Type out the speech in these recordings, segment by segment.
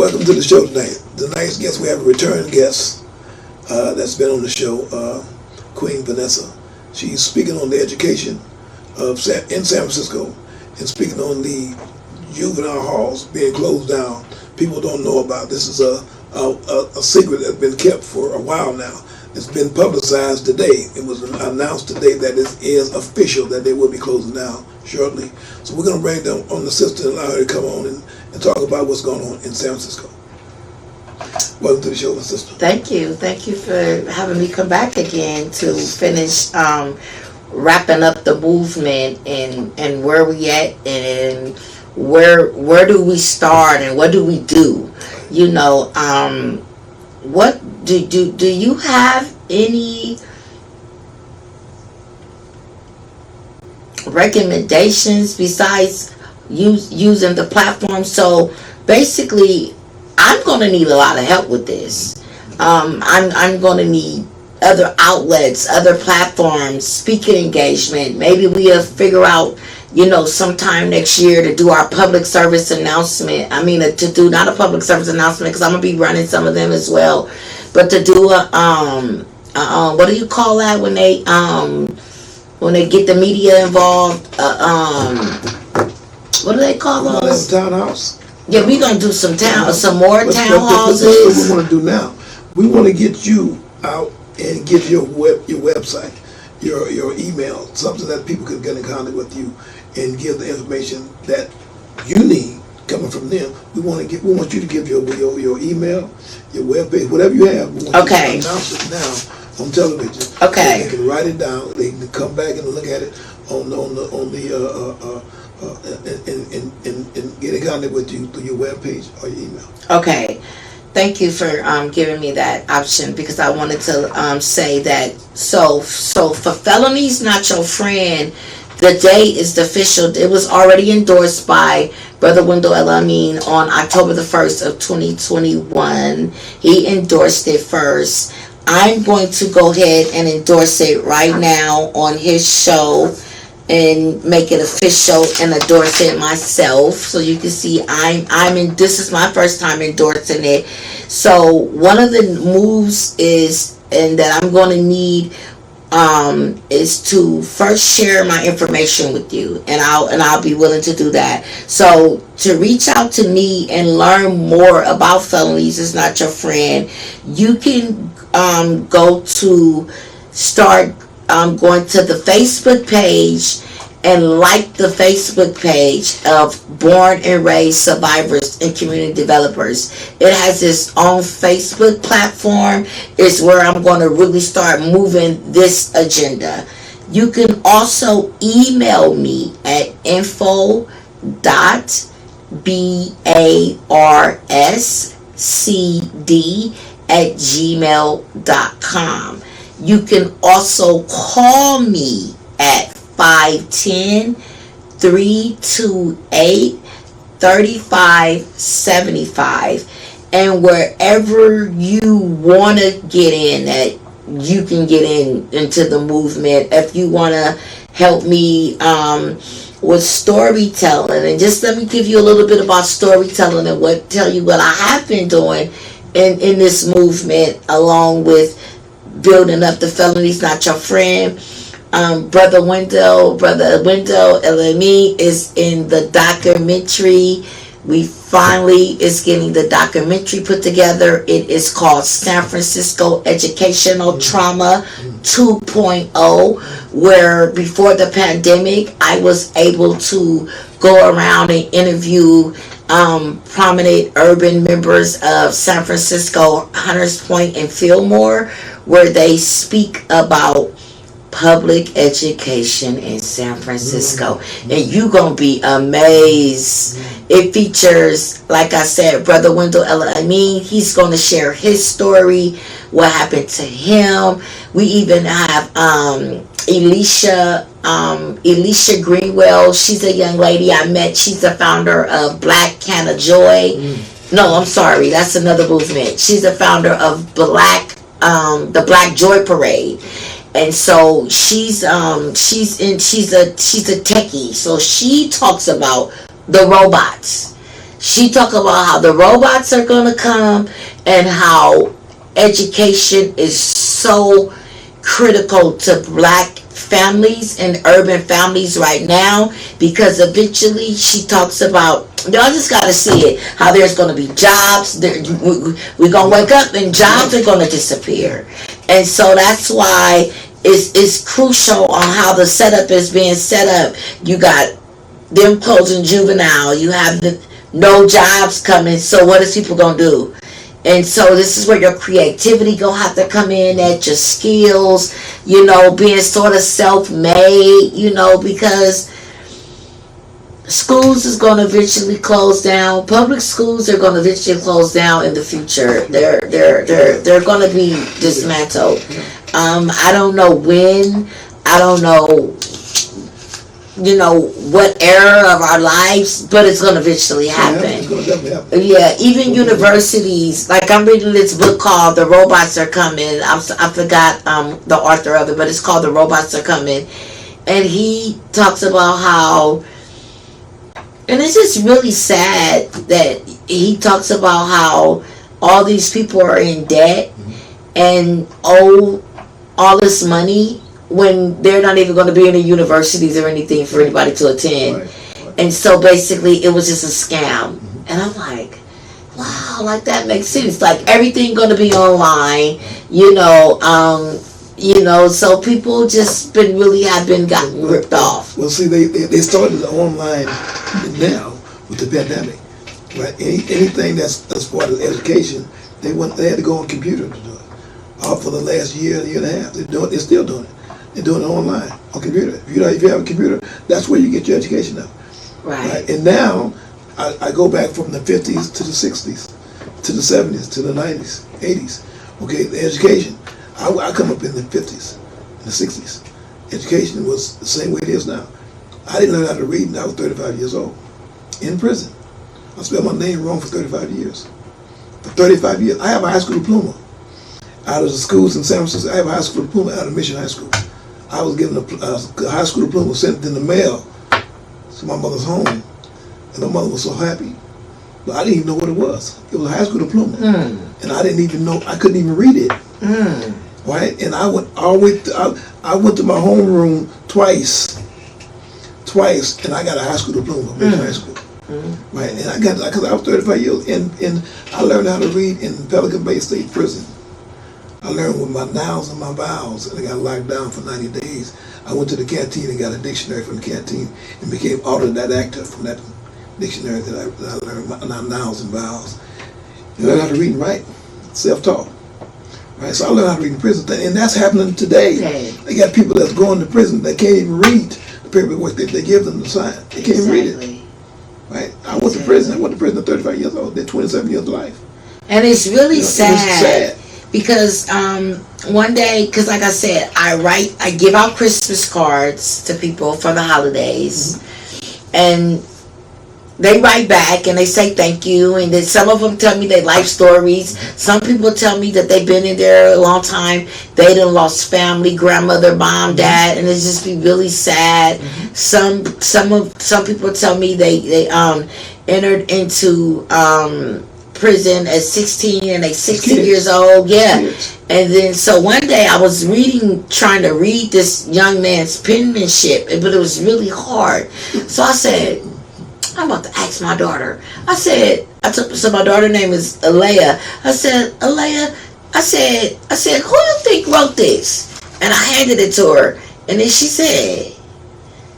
welcome to the show tonight. Tonight's guest, we have a return guest that's been on the show, Queen Vanessa. She's speaking on the education in San Francisco and speaking on the juvenile halls being closed down. People don't know about this. Is a secret that's been kept for a while now. It's been publicized today. It was announced today that it is official that they will be closing down shortly. So we're going to bring them on the sister and allow her to come on and talk about what's going on in San Francisco. Welcome to the show, my sister. Thank you. Thank you for having me come back again to finish wrapping up the movement and where we at and where do we start and what do we do? You know, what do you have any recommendations besides using the platform? So basically, I'm going to need a lot of help with this. I'm going to need other outlets, other platforms, speaking engagement. Maybe we'll figure out, you know, sometime next year to do our public service announcement. I mean, to do not a public service announcement because I'm gonna be running some of them as well, but to do a what do you call that when they get the media involved? What do they call those? Townhouse. Yeah, we're gonna do some more townhouses. That's what we want to do now. We want to get you out and give your website, your email, something that people can get in contact with you and give the information that you need coming from them. We want you to give your email, your webpage, whatever you have. We want you to announce it now on television. Okay. So they can write it down. They can come back and look at it on the and get in contact with you through your webpage or your email. Okay. Thank you for giving me that option because I wanted to say that. So for Felonies Not Your Friend, the date is the official. It was already endorsed by Brother Wendell El-Amin on October the 1st of 2021. He endorsed it first. I'm going to go ahead and endorse it right now on his show and make it official and endorse it myself, so you can see this is my first time endorsing it. So one of the moves is, and that I'm going to need is to first share my information with you, and I'll be willing to do that. So to reach out to me and learn more about Felonies Is Not Your Friend, you can go to start going to the Facebook page and like the Facebook page of Born and Raised Survivors and Community Developers. It has its own Facebook platform. It's where I'm going to really start moving this agenda. You can also email me at info.barscd@gmail.com. You can also call me at 510-328-3575, and wherever you want to get in, that you can get into the movement. If you want to help me with storytelling, and just let me give you a little bit about storytelling and tell you what I have been doing in this movement, along with building up the Felonies Not Your Friend. Brother Wendell El-Amin is in the documentary. We finally is getting the documentary put together. It is called San Francisco Educational Trauma 2.0, where before the pandemic, I was able to go around and interview prominent urban members of San Francisco, Hunters Point and Fillmore, where they speak about public education in San Francisco, and you gonna be amazed. It features, like I said, Brother Wendell El-Amin. He's gonna share his story, what happened to him. We even have Elisha Greenwell. She's a young lady I met. She's the founder of Black Canna Joy. No, I'm sorry, that's another movement. She's the founder of the Black Joy Parade. And so she's a techie. So she talks about the robots. She talked about how the robots are going to come and how education is so critical to black families and urban families right now, because eventually she talks about, y'all just got to see it, how there's going to be jobs. We're going to wake up and jobs are going to disappear. And so that's why it's crucial on how the setup is being set up. You got them closing Juvenile. You have no jobs coming. So what is people going to do? And so this is where your creativity gonna have to come in, at your skills, being sort of self-made, because schools is gonna eventually close down. Public schools are gonna eventually close down in the future. They're gonna be dismantled. I don't know when. I don't know what era of our lives, but it's going to eventually happen. It's going to definitely happen. Yeah, even universities, like I'm reading this book called The Robots Are Coming. I forgot the author of it, but it's called The Robots Are Coming. And he talks about how, and it's just really sad that he talks about how all these people are in debt and owe all this money when they're not even going to be in the universities or anything for anybody to attend. Right. And so basically it was just a scam. And I'm like, wow, like that makes sense. Like everything going to be online, so people just have been gotten ripped off. Well, see, they started online now with the pandemic, right? Anything that's part of education, they had to go on computer to do it. All for the last year and a half, they're still doing it. They're doing it online on computer. If you have a computer, that's where you get your education now. Right. And now I go back from the 50s to the 60s, to the 70s, to the 90s, 80s. Okay, the education. I come up in the 50s, in the 60s. Education was the same way it is now. I didn't learn how to read until I was 35 years old, in prison. I spelled my name wrong for 35 years. For 35 years. I have a high school diploma. Out of the schools in San Francisco, I have a high school diploma out of Mission High School. I was given a high school diploma sent in the mail to my mother's home, and my mother was so happy. But I didn't even know what it was. It was a high school diploma, and I didn't even know. I couldn't even read it. Right? And I went all the way. I went to my homeroom twice, and I got a high school diploma from Mission High School. Right? And I got, because I was 35 years, and I learned how to read in Pelican Bay State Prison. I learned with my nows and my vowels, and I got locked down for 90 days. I went to the canteen and got a dictionary from the canteen and became autodidacta from that dictionary that I learned my nows and vowels. You learn how to read and write, self-taught. Right? So I learned how to read in prison, and that's happening today. Okay. They got people that's going to prison that can't even read the paperwork that they give them to sign. They can't even read it. Right? I went to prison. I went to prison at 35 years old. Did 27 years of life. And it's really sad. Because one day, because like I said, I give out Christmas cards to people for the holidays, and they write back and they say thank you, and then some of them tell me their life stories. Some people tell me that they've been in there a long time. They done lost family, grandmother, mom, dad, and it just be really sad. Some people tell me they entered into prison at 16 and they 16 years old. And then so one day I was trying to read this young man's penmanship, but it was really hard. So I said, I'm about to ask my daughter. So my daughter's name is Alea. I said, Alea, I said, who do you think wrote this? And I handed it to her, and then she said,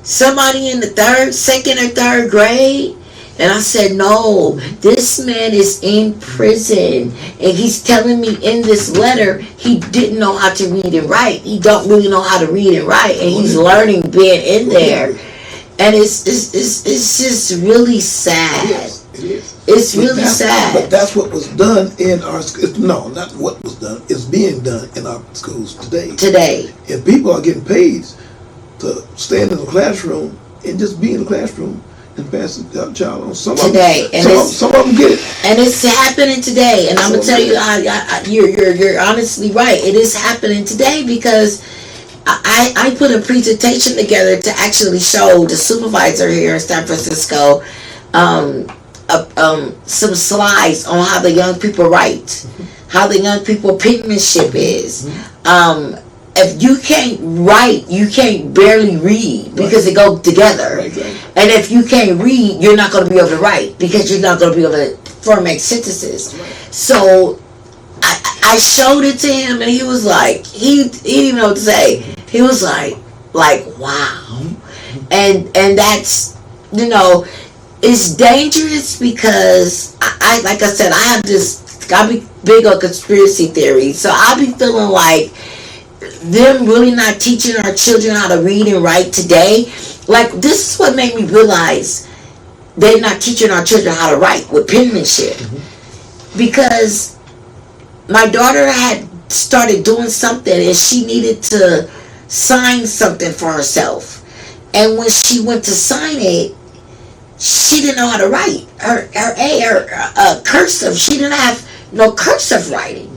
somebody in the second or third grade. And I said, no, this man is in prison, and he's telling me in this letter he didn't know how to read and write. He don't really know how to read and write, and he's learning being in there. And it's just really sad. It is. It's really sad. But that's what was done in our schools. No, not what was done. It's being done in our schools today. And people are getting paid to stand in the classroom and just be in the classroom and pass the child on. Some of them get it, and it's happening today. And I'm gonna tell you, you're honestly right. It is happening today because I put a presentation together to actually show the supervisor here in San Francisco some slides on how the young people write, how the young people penmanship is. If you can't write, you can't barely read because it goes together. And if you can't read, you're not going to be able to write because you're not going to be able to formate sentences. So I showed it to him, and he was like, he didn't even know what to say. He was like wow. And that's, it's dangerous because I like I said, I be big on conspiracy theories, so I be feeling like them really not teaching our children how to read and write today. Like, this is what made me realize they're not teaching our children how to write with penmanship. Because my daughter had started doing something and she needed to sign something for herself. And when she went to sign it, she didn't know how to write. Her cursive, she didn't have no cursive writing.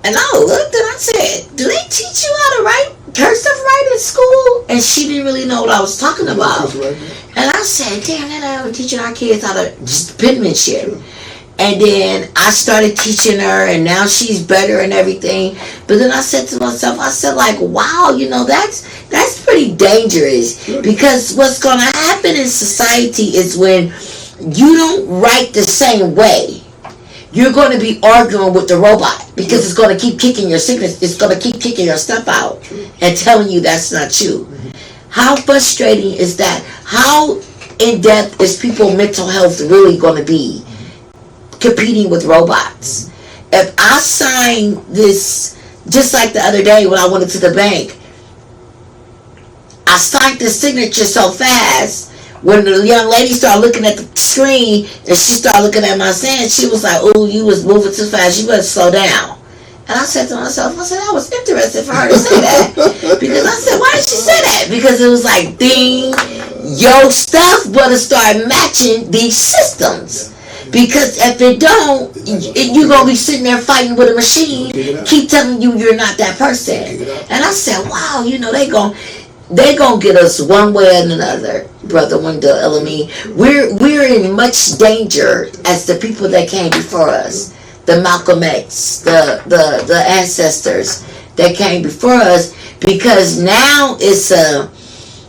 And I looked and I said, do they teach you how to write cursive write in school? And she didn't really know what I was talking about. And I said, damn, they're not even teaching our kids how to just penmanship. And then I started teaching her, and now she's better and everything. But then I said to myself, I said, like, wow, that's pretty dangerous. Because what's going to happen in society is when you don't write the same way, you're going to be arguing with the robot because it's going to keep kicking your sickness. It's going to keep kicking your stuff out and telling you that's not you. How frustrating is that? How in depth is people's mental health really going to be competing with robots? If I sign this, just like the other day when I went into the bank, I signed the signature so fast. When the young lady started looking at the screen and she started looking at my sign, she was like, "Oh, you was moving too fast. You better slow down." And I said to myself, that was interesting for her to say that. Because I said, why did she say that? Because it was like, ding, your stuff better start matching these systems. Because if it don't, you're going to be sitting there fighting with a machine, keep telling you you're not that person. And I said, wow, they gonna get us one way or another, Brother Wendell Elamine. We're in much danger as the people that came before us, the Malcolm X, the ancestors that came before us, because now it's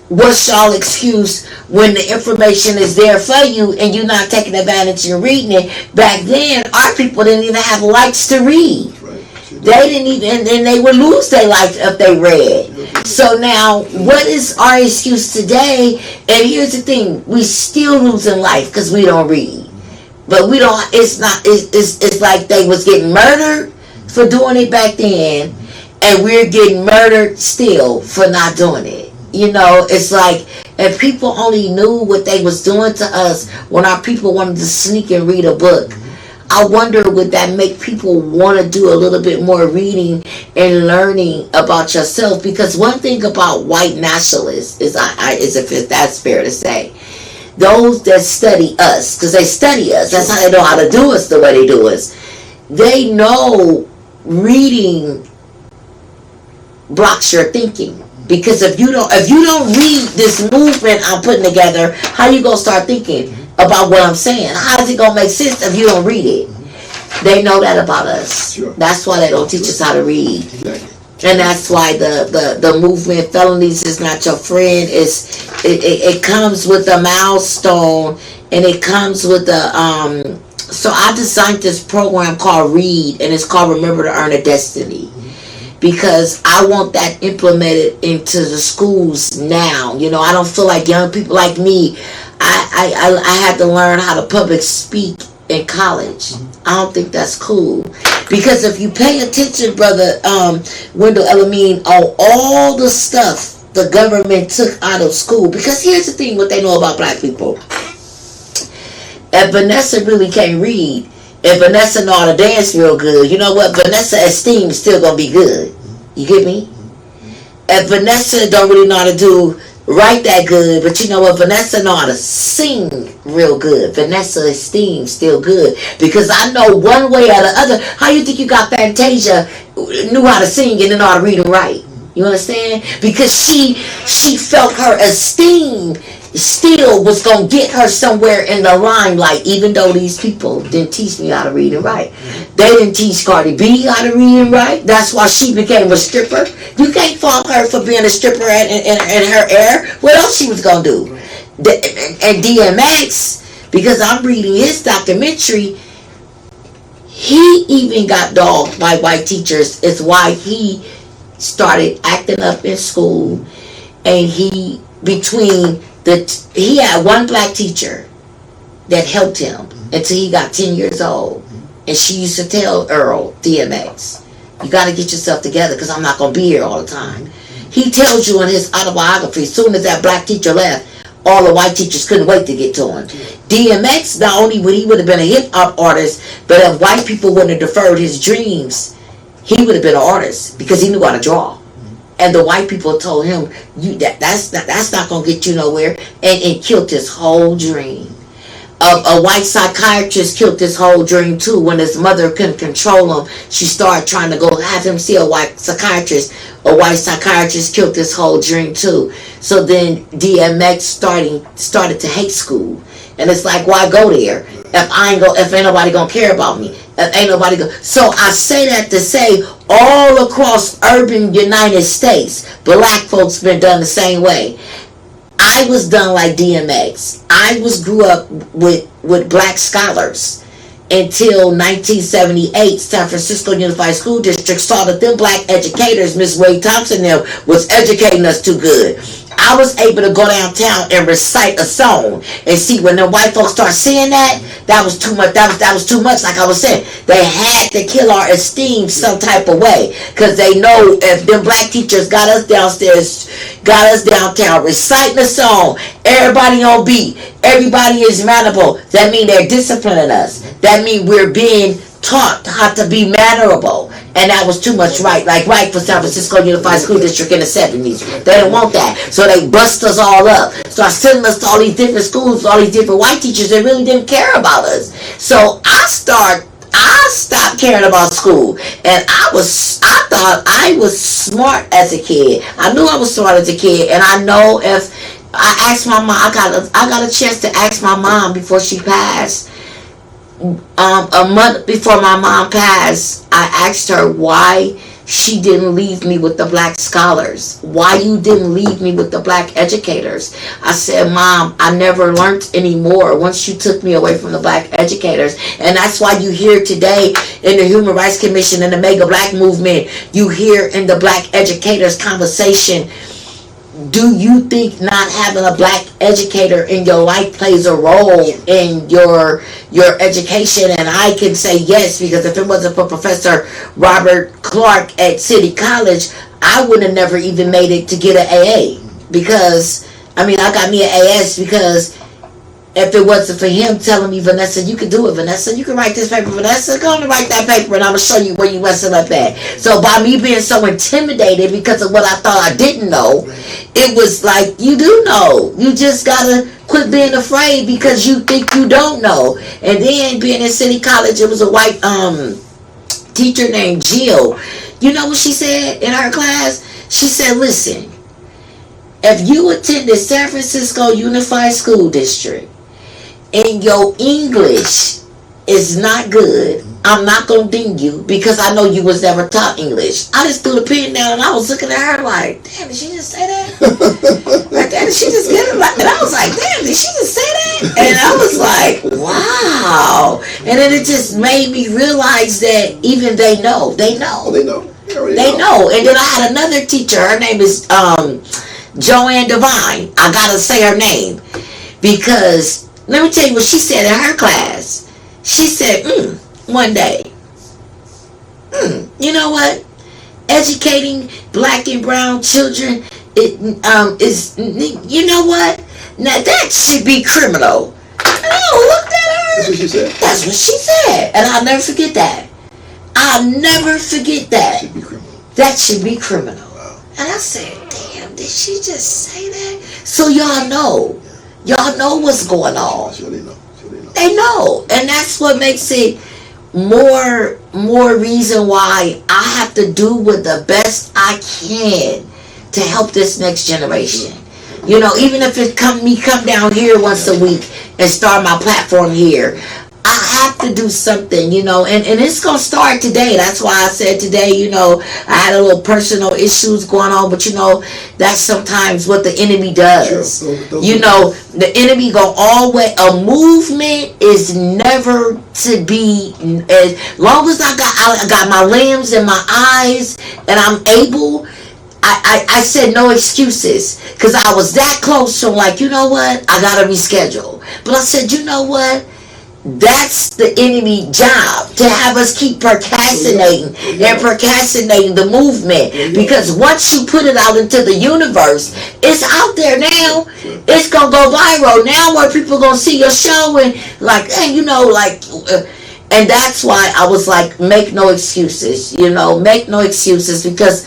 what's y'all excuse when the information is there for you and you're not taking advantage and reading it. Back then, our people didn't even have lights to read. They didn't even, and they would lose their life if they read. So now, what is our excuse today? And here's the thing: we still losing life because we don't read. But we don't. It's not. It's like they was getting murdered for doing it back then, and we're getting murdered still for not doing it. It's like if people only knew what they was doing to us when our people wanted to sneak and read a book. I wonder, would that make people want to do a little bit more reading and learning about yourself? Because one thing about white nationalists is if that's fair to say, those that study us, because they study us, that's how they know how to do us the way they do us. They know reading blocks your thinking. Because if you don't read this movement I'm putting together, how you gonna start thinking about what I'm saying? How is it gonna make sense if you don't read it? They know that about us. Sure. That's why they don't teach us how to read. Exactly. And that's why the movement Felonies Is Not Your Friend it comes with a milestone, and it comes with a so I designed this program called Read, and it's called Remember to Earn a Destiny. Because I want that implemented into the schools now. I don't feel like young people like me, I had to learn how to public speak in college. I don't think that's cool. Because if you pay attention, Brother Wendell Elamine, on all the stuff the government took out of school. Because here's the thing, what they know about black people. If Vanessa really can't read, if Vanessa know how to dance real good, you know what? Vanessa esteem is still gonna be good. You get me? If Vanessa don't really know how to write that good, but you know what? Vanessa know how to sing real good. Vanessa esteem still good. Because I know one way or the other, how you think you got Fantasia knew how to sing and didn't know how to read and write? You understand? Because she felt her esteem. still was going to get her somewhere in the limelight, even though these people didn't teach me how to read and write. They didn't teach Cardi B how to read and write. That's why she became a stripper. You can't fault her for being a stripper in her era. What else she was going to do? And DMX, because I'm reading his documentary, he even got dogged by white teachers. It's why he started acting up in school. And he had one black teacher that helped him until he got 10 years old. And she used to tell Earl, DMX, you got to get yourself together because I'm not going to be here all the time. He tells you in his autobiography, as soon as that black teacher left, all the white teachers couldn't wait to get to him. DMX, not only would he would have been a hip hop artist, but if white people wouldn't have deferred his dreams, he would have been an artist because he knew how to draw. And the white people told him, that's not going to get you nowhere. And it killed his whole dream. A white psychiatrist killed his whole dream too. When his mother couldn't control him, she started trying to go have him see a white psychiatrist. A white psychiatrist killed his whole dream too. So then DMX started to hate school. And it's like, why go there if ain't nobody gonna care about me? If ain't nobody So I say that to say, all across urban United States, black folks been done the same way. I was done like DMX. I grew up with black scholars until 1978. San Francisco Unified School District saw that them black educators, Miss Wade Thompson, them was educating us too good. I was able to go downtown and recite a song and see when the white folks start seeing that was too much. That was too much. Like I was saying, they had to kill our esteem some type of way because they know if them black teachers got us downstairs, got us downtown reciting a song, everybody on beat, everybody is mannerable. That means they're disciplining us. That means we're being taught how to be mannerable. And that was too much right for San Francisco Unified School District in the 70s. They didn't want that. So they bust us all up. Started sending us to all these different schools, all these different white teachers that really didn't care about us. So I stopped caring about school. And I thought I was smart as a kid. I knew I was smart as a kid. And I know if I asked my mom, I got a chance to ask my mom before she passed. A month before my mom passed, I asked her why she didn't leave me with the black scholars. Why you didn't leave me with the black educators? I said, Mom, I never learned anymore once you took me away from the black educators. And that's why you hear today in the Human Rights Commission and the Mega Black Movement, you hear in the black educators conversation, do you think not having a black educator in your life plays a role in your education? And I can say yes, because if it wasn't for Professor Robert Clark at City College, I would have never even made it to get an AA. Because, I got me an AS because if it wasn't for him telling me, Vanessa, you can do it, Vanessa. You can write this paper, Vanessa. Go on and write that paper, and I'm going to show you where you messing up at. So by me being so intimidated because of what I thought I didn't know, it was like, you do know. You just got to quit being afraid because you think you don't know. And then being in City College, it was a white teacher named Jill. You know what she said in her class? She said, listen, if you attended San Francisco Unified School District, and your English is not good, I'm not going to ding you because I know you was never taught English. I just threw the pen down and I was looking at her like, damn, did she just say that? Like, damn, did she just get it? And I was like, damn, did she just say that? And I was like, wow. And then it just made me realize that even they know. They know. Oh, they know. They know. And then I had another teacher. Her name is Joanne Devine. I got to say her name because let me tell you what she said in her class. She said, one day, you know what? Educating black and brown children is, you know what? Now that should be criminal. And I looked at her. That's what she said? That's what she said. And I'll never forget that. I'll never forget that. That should be criminal. That should be criminal. Wow. And I said, damn, did she just say that? So y'all know. Y'all know what's going on. Sure they know. They know. And that's what makes it more reason why I have to do with the best I can to help this next generation. You know, even if it come down here once a week and start my platform here, I have to do something, you know, and it's gonna start today. That's why I said today, you know, I had a little personal issues going on, but you know, that's sometimes what the enemy does. Sure. You know, the enemy go always. A movement is never to be, as long as I got my limbs and my eyes and I'm able. I said no excuses, because I was that close to like, you know what, I gotta reschedule. But I said, you know what, that's the enemy job, to have us keep procrastinating and procrastinating the movement, because once you put it out into the universe, it's out there now. It's gonna go viral now, where people gonna see your show and like, hey, you know, like and that's why I was like, make no excuses, you know, make no excuses, because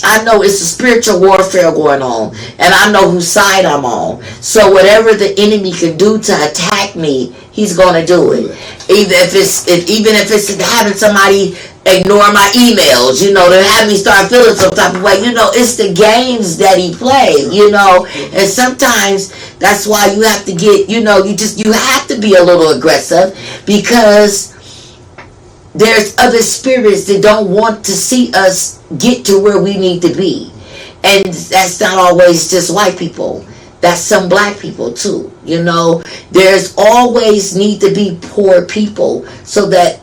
I know it's a spiritual warfare going on, and I know whose side I'm on. So whatever the enemy can do to attack me, he's gonna do it. Even if it's having somebody ignore my emails, you know, to have me start feeling some type of way, you know, it's the games that he plays, you know, and sometimes that's why you have to get, you know, you have to be a little aggressive, because there's other spirits that don't want to see us get to where we need to be. And that's not always just white people. That's some black people too. You know, there's always need to be poor people so that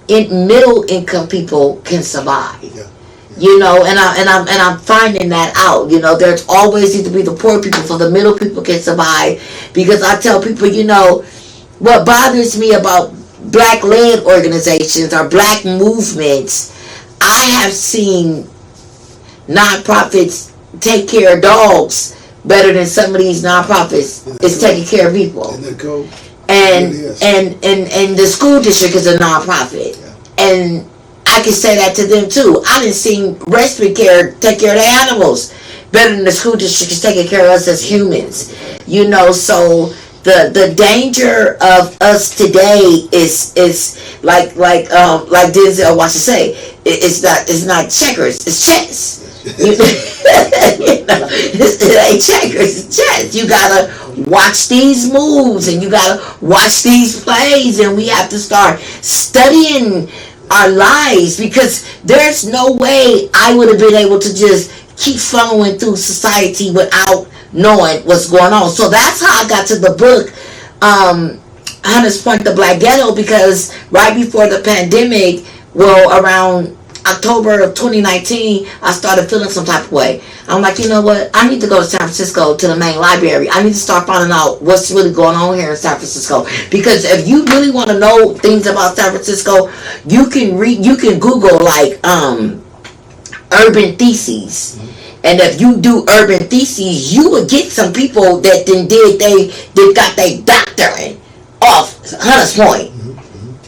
middle income people can survive. Yeah. You know, and I'm finding that out. You know, there's always need to be the poor people so the middle people can survive. Because I tell people, you know, what bothers me about black-led organizations or black movements, I have seen nonprofits take care of dogs better than some of these nonprofits is taking care of people. And the school district is a nonprofit, and I can say that to them too. I done seen respite care take care of their animals better than the school district is taking care of us as humans. You know, so the danger of us today is like Denzel wants to say, it's not checkers, it's chess. You know, it ain't checkers, it's chess. You gotta watch these moves, and you gotta watch these plays, and we have to start studying our lives, because there's no way I would have been able to just keep following through society without knowing what's going on. So that's how I got to the book, Hunters Point, the Black Ghetto, because right before the pandemic, well, around October of 2019, I started feeling some type of way. I'm like, you know what, I need to go to San Francisco to the main library. I need to start finding out what's really going on here in San Francisco, because if you really want to know things about San Francisco, you can Google like urban theses. And if you do urban theses, you will get some people that they got their doctorate off Hunters Point.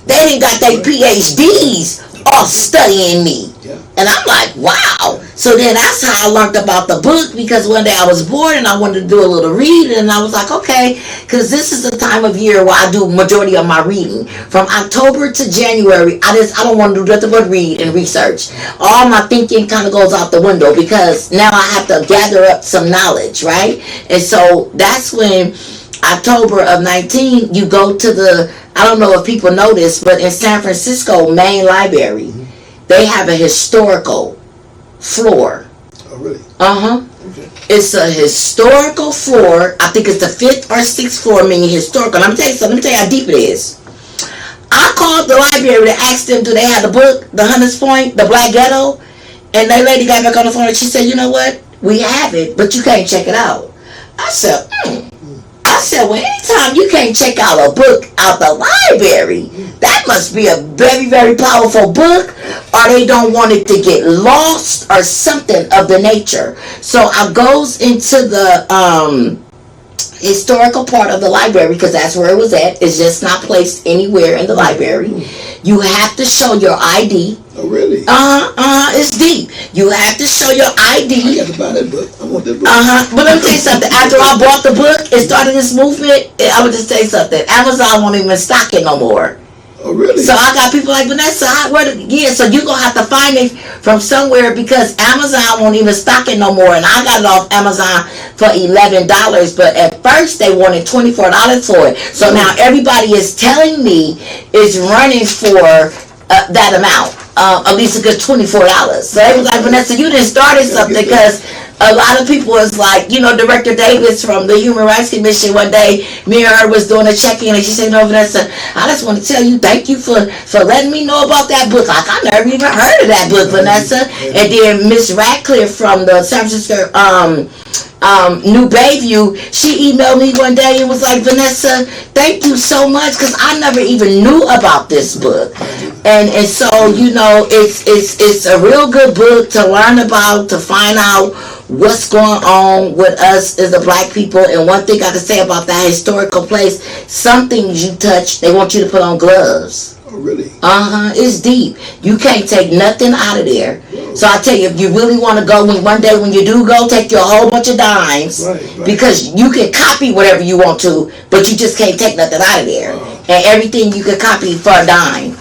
They didn't got their PhDs off studying me. And I'm like, wow. So then that's how I learned about the book, because one day I was bored and I wanted to do a little reading, and I was like, okay, because this is the time of year where I do majority of my reading. From October to January, I don't want to do nothing but read and research. All my thinking kind of goes out the window, because now I have to gather up some knowledge, right? And so that's when October of 19, you go to the, I don't know if people know this, but in San Francisco main library, they have a historical floor. Oh, really? Okay. It's a historical floor. I think it's the 5th or 6th floor, meaning historical. Let me tell you something. Let me tell you how deep it is. I called the library to ask them, do they have the book, The Hunters Point, The Black Ghetto? And that lady got back on the phone and she said, you know what? We have it, but you can't check it out. I said, well, anytime you can't check out a book out the library, that must be a very, very powerful book, or they don't want it to get lost or something of the nature. So I goes into the historical part of the library, because that's where it was at. It's just not placed anywhere in the library. You have to show your ID. Oh, really? It's deep. You have to show your ID. I got to buy that book. I want that book. But let me tell you something. After I bought the book and started this movement, I would just tell you something. Amazon won't even stock it no more. Oh, really? So I got people like Vanessa. So you're gonna have to find it from somewhere because Amazon won't even stock it no more. And I got it off Amazon for $11, but at first they wanted $24 for it. So now everybody is telling me it's running for that amount. At least a good $24. So they was like, Vanessa, you just started something because a lot of people was like, Director Davis from the Human Rights Commission one day, me and her was doing a check-in and she said, no, Vanessa, I just want to tell you, thank you for letting me know about that book. Like, I never even heard of that book, Vanessa. And then Miss Radcliffe from the San Francisco New Bayview, she emailed me one day and was like, Vanessa, thank you so much because I never even knew about this book. And so, it's a real good book to learn about, to find out what's going on with us as the black people. And one thing I can say about that historical place, some things you touch, they want you to put on gloves. Oh, really? It's deep. You can't take nothing out of there. Whoa. So I tell you, if you really want to go, one day when you do go, take your whole bunch of dimes. Right. Because you can copy whatever you want to, but you just can't take nothing out of there. And everything you can copy for a dime.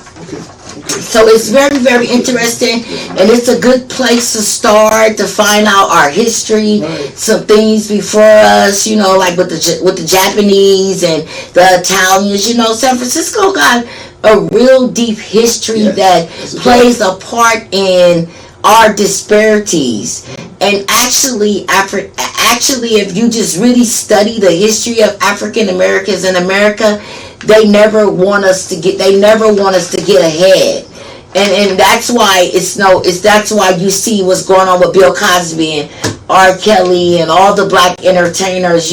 So it's very, very interesting, and it's a good place to start to find out our history, some things before us, like with the Japanese and the Italians. San Francisco got a real deep history that plays a part in our disparities. And actually, if you just really study the history of African Americans in America, they never want us to get ahead. And that's why that's why you see what's going on with Bill Cosby and R. Kelly and all the black entertainers.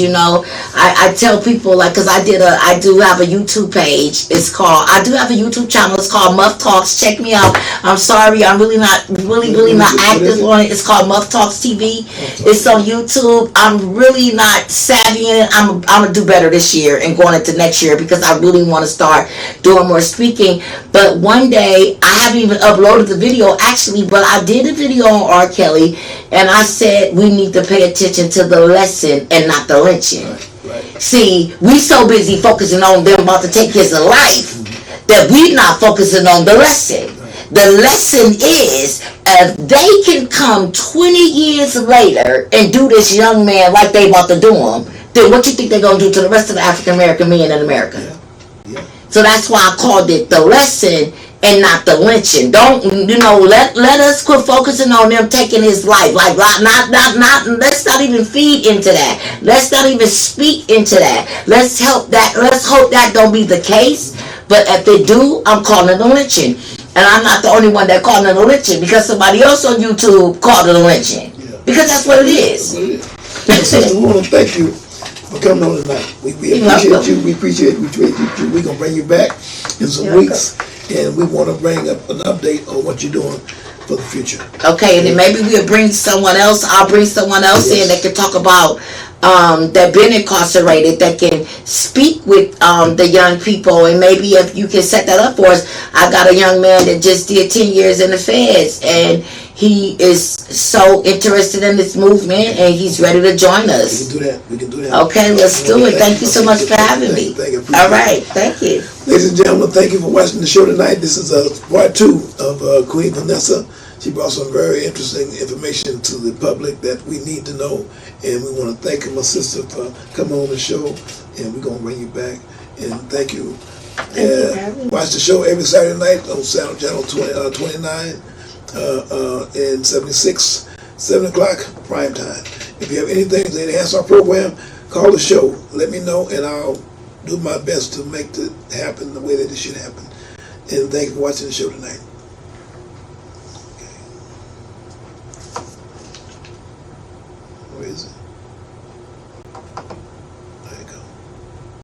I tell people, like, because I do have a YouTube page. I do have a YouTube channel. It's called Muff Talks. Check me out. I'm sorry, I'm really not active on it. It's called Muff Talks TV. It's on YouTube. I'm really not savvy in it. I'm gonna do better this year and going into next year because I really want to start doing more speaking. But one day, I haven't even uploaded the video actually, but I did a video on R. Kelly, and I said we need to pay attention to the lesson and not the lynching. Right. See, we so busy focusing on them about to take his life that we not focusing on the lesson. The lesson is, if they can come 20 years later and do this young man like they about to do him, then what you think they're going to do to the rest of the African American men in America? Yeah. So that's why I called it the lesson and not the lynching. Don't let us quit focusing on them taking his life. Like, not let's not even feed into that. Let's not even speak into that. Let's hope that don't be the case. But if they do, I'm calling it a lynching. And I'm not the only one that calling it a lynching, because somebody else on YouTube called it a lynching. Yeah. Because that's what it is. So we want to thank you for coming on tonight. We appreciate you. We appreciate you. We're going to bring you back in some weeks. And we want to bring up an update on what you're doing for the future. Okay, and then maybe we'll bring someone else. I'll bring someone else in that can talk about that been incarcerated, that can speak with the young people. And maybe if you can set that up for us. I got a young man that just did 10 years in the feds, and he is so interested in this movement, and he's ready to join us. We can do that. Okay, let's do it. Thank you so much for having me. All right, thank you. Ladies and gentlemen, thank you for watching the show tonight. This is part 2 of Queen Vanessa. She brought some very interesting information to the public that we need to know, and we want to thank my sister for coming on the show, and we're going to bring you back. And thank you. Watch the show every Saturday night on Channel 29 and 76, 7 o'clock prime time. If you have anything to enhance our program, call the show. Let me know, and I'll do my best to make it happen the way that it should happen. And thank you for watching the show tonight. Okay. Where is it?